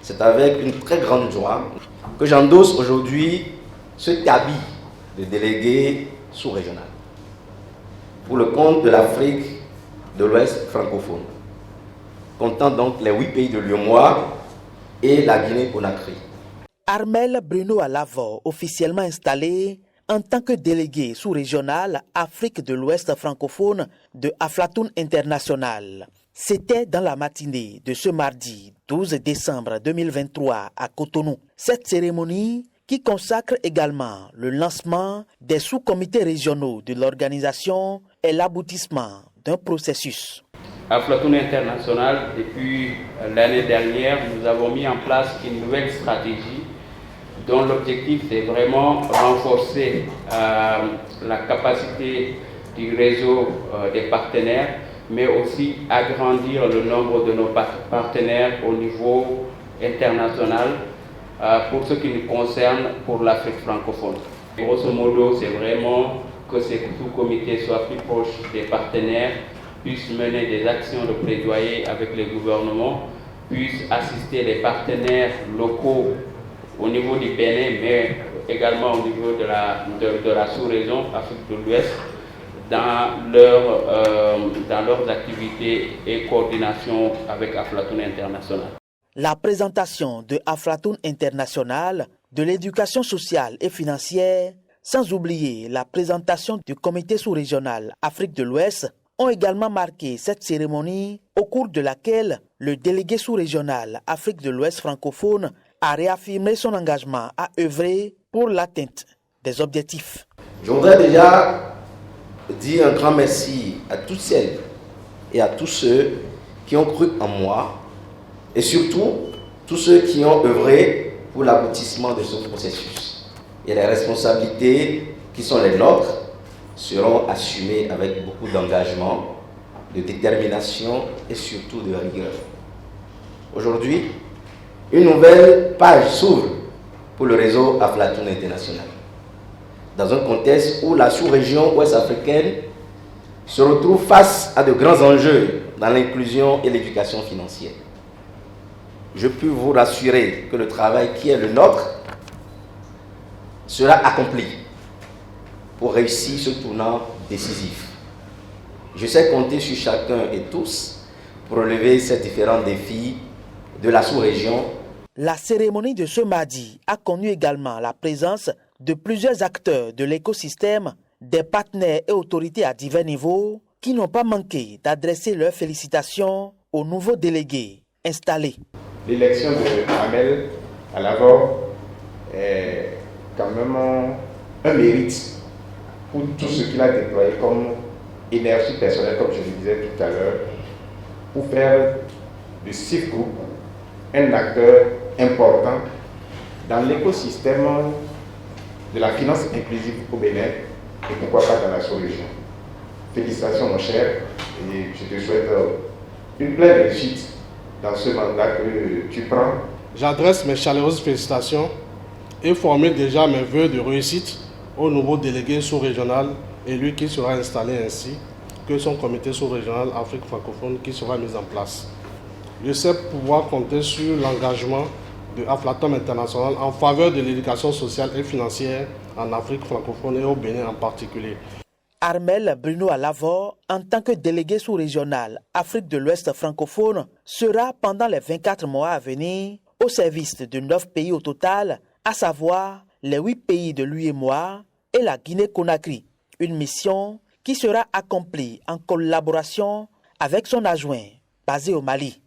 C'est avec une très grande joie que j'endosse aujourd'hui ce tamis de délégué sous-régional pour le compte de l'Afrique de l'Ouest francophone, comptant donc les 8 pays de l'UEMOA et la Guinée-Conakry. Armel Bruno Alavor, officiellement installé en tant que délégué sous-régional Afrique de l'Ouest francophone de Aflatoon International. C'était dans la matinée de ce mardi 12 décembre 2023 à Cotonou. Cette cérémonie qui consacre également le lancement des sous-comités régionaux de l'organisation et l'aboutissement d'un processus. Aflatoon International, depuis l'année dernière, nous avons mis en place une nouvelle stratégie dont l'objectif est vraiment renforcer la capacité du réseau des partenaires, mais aussi agrandir le nombre de nos partenaires au niveau international pour ce qui nous concerne pour l'Afrique francophone. Grosso modo, c'est vraiment que ces sous-comités soient plus proches des partenaires, puissent mener des actions de plaidoyer avec les gouvernements, puissent assister les partenaires locaux au niveau du Bénin, mais également au niveau de la sous-région Afrique de l'Ouest, dans leurs activités et coordination avec Aflatoon International. La présentation de Aflatoon International, de l'éducation sociale et financière, sans oublier la présentation du comité sous-régional Afrique de l'Ouest, ont également marqué cette cérémonie au cours de laquelle le délégué sous-régional Afrique de l'Ouest francophone a réaffirmé son engagement à œuvrer pour l'atteinte des objectifs. Je voudrais déjà dire un grand merci à toutes celles et à tous ceux qui ont cru en moi et surtout tous ceux qui ont œuvré pour l'aboutissement de ce processus. Et les responsabilités qui sont les nôtres seront assumées avec beaucoup d'engagement, de détermination et surtout de rigueur. Aujourd'hui, une nouvelle page s'ouvre pour le réseau Aflatoon International, dans un contexte où la sous-région ouest-africaine se retrouve face à de grands enjeux dans l'inclusion et l'éducation financière. Je peux vous rassurer que le travail qui est le nôtre sera accompli pour réussir ce tournant décisif. Je sais compter sur chacun et tous pour relever ces différents défis de la sous-région. La cérémonie de ce mardi a connu également la présence de plusieurs acteurs de l'écosystème, des partenaires et autorités à divers niveaux qui n'ont pas manqué d'adresser leurs félicitations aux nouveaux délégués installés. L'élection de Armel Alavor est quand même un mérite pour tout ce qu'il a déployé comme énergie personnelle, comme je le disais tout à l'heure, pour faire de CIF Group un acteur important dans l'écosystème de la finance inclusive au Bénin et pourquoi pas dans la sous-région. Félicitations mon cher et je te souhaite une pleine réussite dans ce mandat que tu prends. J'adresse mes chaleureuses félicitations et formule déjà mes vœux de réussite au nouveau délégué sous-régional élu qui sera installé ainsi que son comité sous-régional Afrique francophone qui sera mis en place. Je sais pouvoir compter sur l'engagement de Aflatoon International en faveur de l'éducation sociale et financière en Afrique francophone et au Bénin en particulier. Armel Bruno Alavor, en tant que délégué sous-régional Afrique de l'Ouest francophone, sera pendant les 24 mois à venir au service de 9 pays au total, à savoir les 8 pays de l'UEMOA et la Guinée-Conakry. Une mission qui sera accomplie en collaboration avec son adjoint basé au Mali.